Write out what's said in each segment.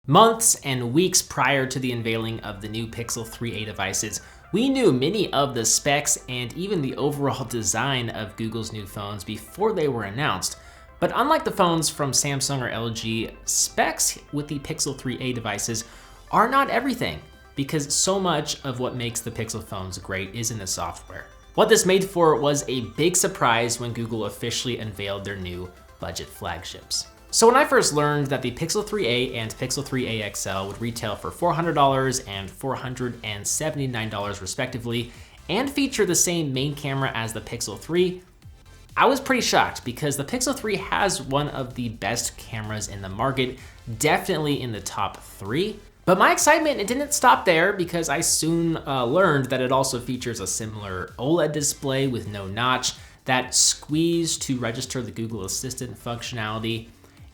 Months and weeks prior to the unveiling of the new Pixel 3a devices, we knew many of the specs and even the overall design of Google's new phones before they were announced. But unlike the phones from Samsung or LG, specs with the Pixel 3a devices are not everything, because so much of what makes the Pixel phones great is in the software. What this made for was a big surprise when Google officially unveiled their new budget flagships. So when I first learned that the Pixel 3a and Pixel 3a XL would retail for $400 and $479 respectively, and feature the same main camera as the Pixel 3, I was pretty shocked because the Pixel 3 has one of the best cameras in the market, definitely in the top 3. But my excitement, it didn't stop there because I soon learned that it also features a similar OLED display with no notch, that squeeze to register the Google Assistant functionality,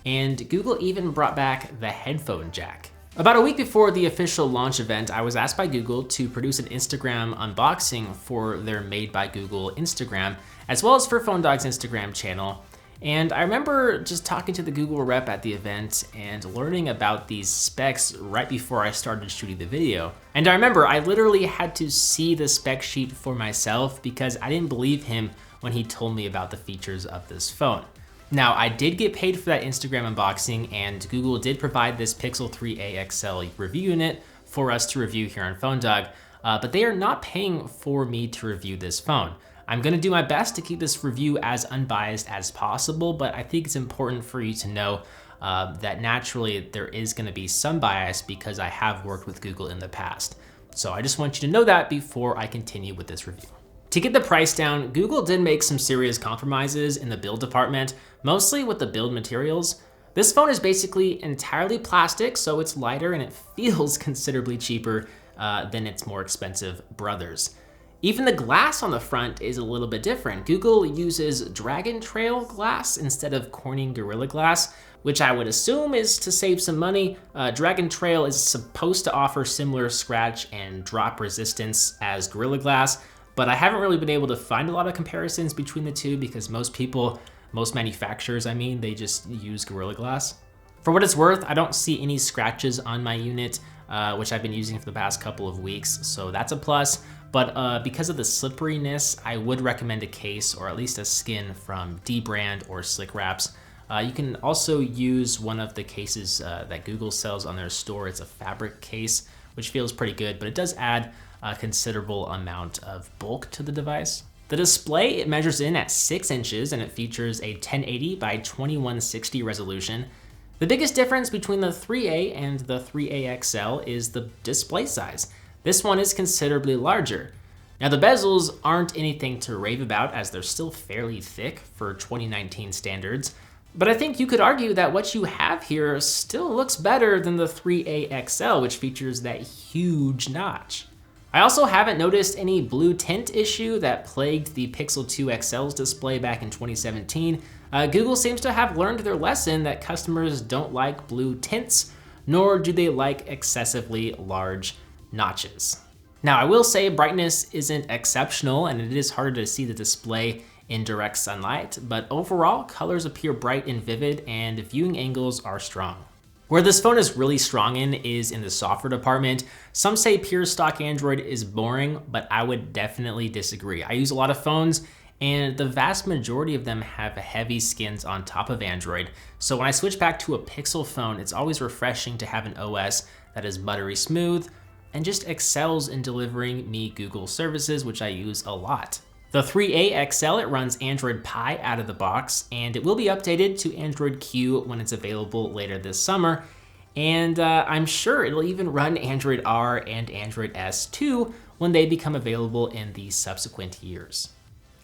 and Google even brought back the headphone jack. About a week before the official launch event, I was asked by Google to produce an Instagram unboxing for their Made by Google Instagram, as well as for Phone Dog's Instagram channel. And I remember just talking to the Google rep at the event and learning about these specs right before I started shooting the video. And I remember I literally had to see the spec sheet for myself because I didn't believe him when he told me about the features of this phone. Now, I did get paid for that Instagram unboxing, and Google did provide this Pixel 3a XL review unit for us to review here on Phone Dog, but they are not paying for me to review this phone. I'm gonna do my best to keep this review as unbiased as possible, but I think it's important for you to know that naturally there is gonna be some bias because I have worked with Google in the past. So I just want you to know that before I continue with this review. To get the price down, Google did make some serious compromises in the build department, mostly with the build materials. This phone is basically entirely plastic, so it's lighter and it feels considerably cheaper than its more expensive brothers. Even the glass on the front is a little bit different. Google uses Dragon Trail glass instead of Corning Gorilla Glass, which I would assume is to save some money. Dragon Trail is supposed to offer similar scratch and drop resistance as Gorilla Glass, but I haven't really been able to find a lot of comparisons between the two because most manufacturers, they just use Gorilla Glass. For what it's worth, I don't see any scratches on my unit, which I've been using for the past couple of weeks, so that's a plus. But because of the slipperiness, I would recommend a case or at least a skin from D-Brand or Slick Wraps. You can also use one of the cases that Google sells on their store. It's a fabric case, which feels pretty good, but it does add a considerable amount of bulk to the device. The display, it measures in at 6 inches and it features a 1080 by 2160 resolution. The biggest difference between the 3A and the 3A XL is the display size. This one is considerably larger. Now the bezels aren't anything to rave about as they're still fairly thick for 2019 standards, but I think you could argue that what you have here still looks better than the 3A XL, which features that huge notch. I also haven't noticed any blue tint issue that plagued the Pixel 2 XL's display back in 2017. Google seems to have learned their lesson that customers don't like blue tints, nor do they like excessively large notches. Now, I will say brightness isn't exceptional and it is harder to see the display in direct sunlight, but overall, colors appear bright and vivid and viewing angles are strong. Where this phone is really strong in is in the software department. Some say pure stock Android is boring, but I would definitely disagree. I use a lot of phones and the vast majority of them have heavy skins on top of Android. So when I switch back to a Pixel phone, it's always refreshing to have an OS that is buttery smooth and just excels in delivering me Google services, which I use a lot. The 3A XL, it runs Android Pie out of the box, and it will be updated to Android Q when it's available later this summer. And I'm sure it'll even run Android R and Android S too when they become available in the subsequent years.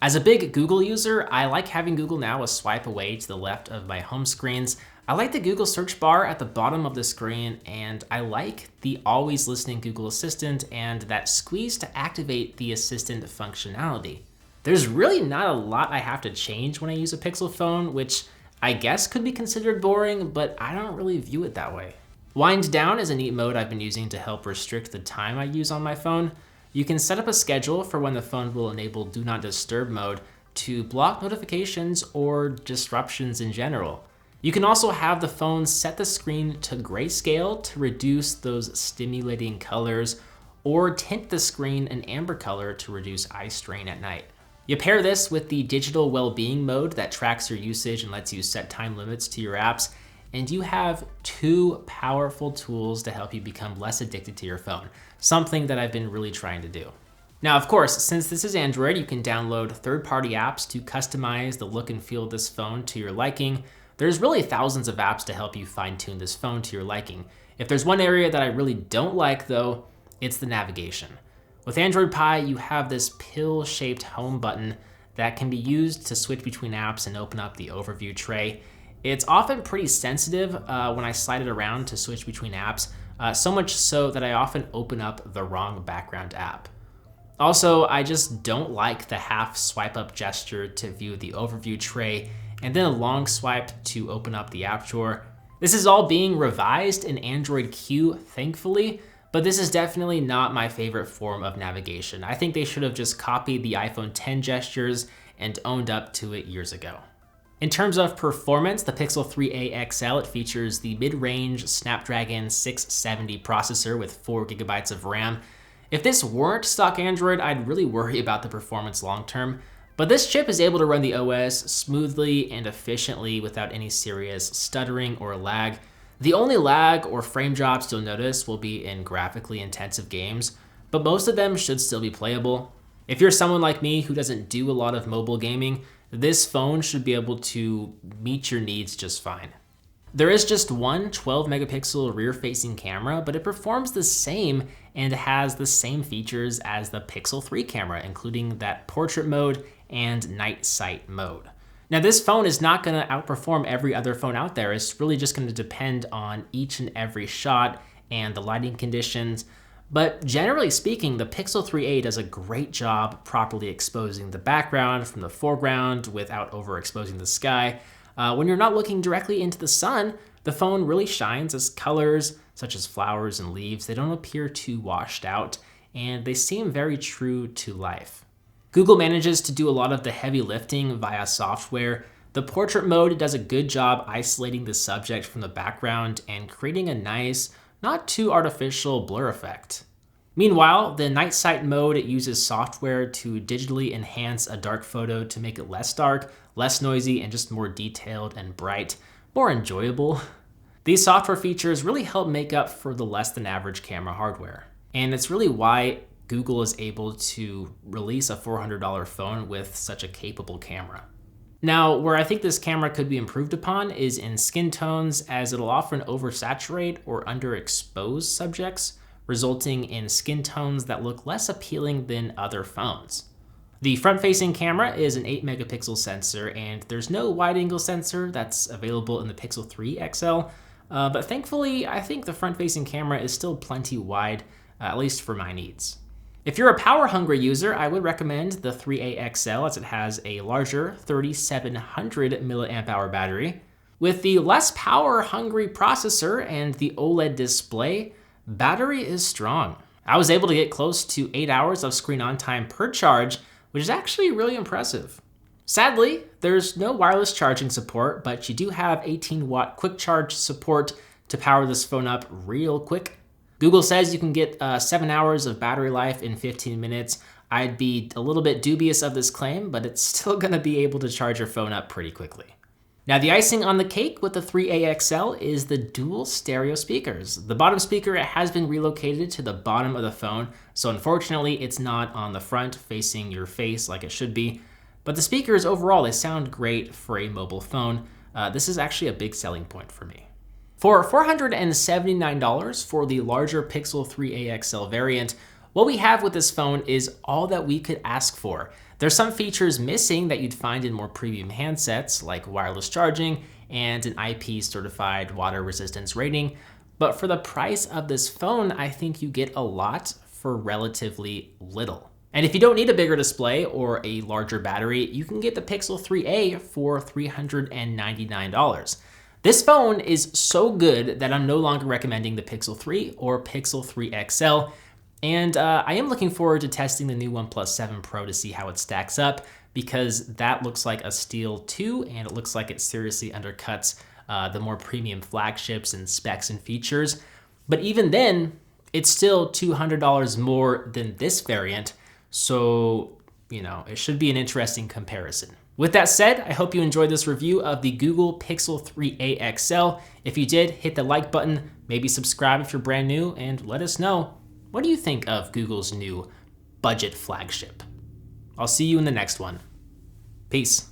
As a big Google user, I like having Google Now a swipe away to the left of my home screens. I like the Google search bar at the bottom of the screen, and I like the always listening Google Assistant and that squeeze to activate the Assistant functionality. There's really not a lot I have to change when I use a Pixel phone, which I guess could be considered boring, but I don't really view it that way. Wind down is a neat mode I've been using to help restrict the time I use on my phone. You can set up a schedule for when the phone will enable Do Not Disturb mode to block notifications or disruptions in general. You can also have the phone set the screen to grayscale to reduce those stimulating colors, or tint the screen an amber color to reduce eye strain at night. You pair this with the digital well-being mode that tracks your usage and lets you set time limits to your apps, and you have two powerful tools to help you become less addicted to your phone, something that I've been really trying to do. Now, of course, since this is Android, you can download third-party apps to customize the look and feel of this phone to your liking. There's really thousands of apps to help you fine-tune this phone to your liking. If there's one area that I really don't like though, it's the navigation. With Android Pie, you have this pill-shaped home button that can be used to switch between apps and open up the overview tray. It's often pretty sensitive when I slide it around to switch between apps, so much so that I often open up the wrong background app. Also, I just don't like the half swipe up gesture to view the overview tray and then a long swipe to open up the app drawer. This is all being revised in Android Q, thankfully, but this is definitely not my favorite form of navigation. I think they should have just copied the iPhone X gestures and owned up to it years ago. In terms of performance, the Pixel 3a XL, it features the mid-range Snapdragon 670 processor with 4 GB of RAM. If this weren't stock Android, I'd really worry about the performance long-term, but this chip is able to run the OS smoothly and efficiently without any serious stuttering or lag. The only lag or frame drops you'll notice will be in graphically intensive games, but most of them should still be playable. If you're someone like me who doesn't do a lot of mobile gaming, this phone should be able to meet your needs just fine. There is just one 12 megapixel rear-facing camera, but it performs the same and has the same features as the Pixel 3 camera, including that portrait mode and night sight mode. Now, this phone is not going to outperform every other phone out there. It's really just going to depend on each and every shot and the lighting conditions. But generally speaking, the Pixel 3a does a great job properly exposing the background from the foreground without overexposing the sky. When you're not looking directly into the sun, the phone really shines as colors such as flowers and leaves. They don't appear too washed out, and they seem very true to life. Google manages to do a lot of the heavy lifting via software. The portrait mode does a good job isolating the subject from the background and creating a nice, not too artificial blur effect. Meanwhile, the night sight mode, it uses software to digitally enhance a dark photo to make it less dark, less noisy, and just more detailed and bright, more enjoyable. These software features really help make up for the less than average camera hardware. And it's really why Google is able to release a $400 phone with such a capable camera. Now, where I think this camera could be improved upon is in skin tones, as it'll often oversaturate or underexpose subjects, resulting in skin tones that look less appealing than other phones. The front-facing camera is an 8 megapixel sensor, and there's no wide-angle sensor that's available in the Pixel 3 XL, but thankfully, I think the front-facing camera is still plenty wide, at least for my needs. If you're a power-hungry user, I would recommend the 3a XL, as it has a larger 3700 mAh battery. With the less power-hungry processor and the OLED display, battery is strong. I was able to get close to 8 hours of screen on time per charge, which is actually really impressive. Sadly, there's no wireless charging support, but you do have 18-watt quick charge support to power this phone up real quick. Google says you can get 7 hours of battery life in 15 minutes. I'd be a little bit dubious of this claim, but it's still gonna be able to charge your phone up pretty quickly. Now, the icing on the cake with the 3a XL is the dual stereo speakers. The bottom speaker has been relocated to the bottom of the phone, so unfortunately it's not on the front facing your face like it should be. But the speakers overall, they sound great for a mobile phone. This is actually a big selling point for me. For $479 for the larger Pixel 3a XL variant, what we have with this phone is all that we could ask for. There's some features missing that you'd find in more premium handsets, like wireless charging and an IP certified water resistance rating. But for the price of this phone, I think you get a lot for relatively little. And if you don't need a bigger display or a larger battery, you can get the Pixel 3a for $399. This phone is so good that I'm no longer recommending the Pixel 3 or Pixel 3 XL. And I am looking forward to testing the new OnePlus 7 Pro to see how it stacks up, because that looks like a steal too, and it looks like it seriously undercuts the more premium flagships and specs and features. But even then, it's still $200 more than this variant, so it should be an interesting comparison. With that said, I hope you enjoyed this review of the Google Pixel 3a XL. If you did, hit the like button, maybe subscribe if you're brand new, and let us know, what do you think of Google's new budget flagship? I'll see you in the next one. Peace.